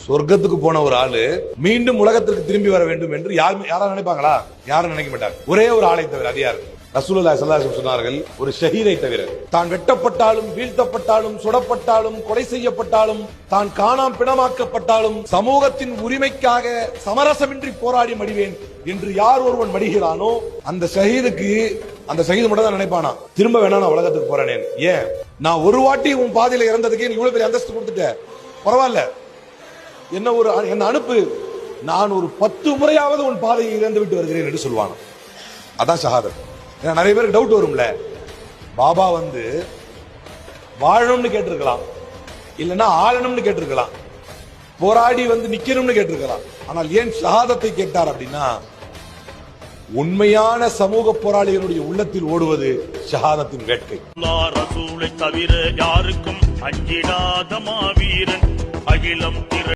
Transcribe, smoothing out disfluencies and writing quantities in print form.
சொர்க்கத்துக்கு போன ஒரு ஆளு மீண்டும் உலகத்திற்கு திரும்பி வர வேண்டும் என்று யாரும் நினைப்பாங்களா? யாரும் நினைக்க மாட்டாங்க. ஒரே ஒரு ஆளை தவிர, அது யாரு? ரசூலுல்லாஹி ஸல்லல்லாஹு அலைஹி வஸல்லம் சொன்னார்கள், ஒரு ஷஹீதை தவிர, தான் வெட்டப்பட்டாலும் வீழ்த்தப்பட்டாலும் சுடப்பட்டாலும் கொலை செய்யப்பட்டாலும் தான் காணாம் பிணமாக்கப்பட்டாலும் சமூகத்தின் உரிமைக்காக சமரசமின்றி போராடி மடிவேன் என்று யார் ஒருவன் மடிகிறானோ அந்த ஷஹீதுக்கு, அந்த ஷஹீது மட்டும் தான் நினைப்பானா, திரும்ப வேணா நான் உலகத்துக்கு போறேன். ஏன்? நான் ஒரு வாட்டி உன் பாதையில இறந்ததுக்கு இவ்வளவு பெரிய அந்தஸ்து கொடுத்துட்டேன், பரவாயில்ல, என்ன அனுப்பு, நான் ஒரு 10 முறையாவது உன் பாதையை இழந்து விட்டு வருகிறேன் என்று சொல்வான். அதான் ஷஹாதத். நிறைய பேருக்கு டவுட் வரும்ல, பாபா வாழணும்னு கேட்டிருக்கலாம், இல்லைன்னா ஆளணும்னு கேட்டிருக்கலாம், போராடி நிக்கணும்னு கேட்டிருக்கலாம். ஆனால் ஏன் ஷஹாதத்தை கேட்டார் அப்படின்னா, உண்மையான சமூக போராளிகளுடைய உள்ளத்தில் ஓடுவது ஷஹாதத்தின் வேட்கை. ரசூலை தவிர யாருக்கும் அஞ்சிடாத மாவீரன் அகிலம்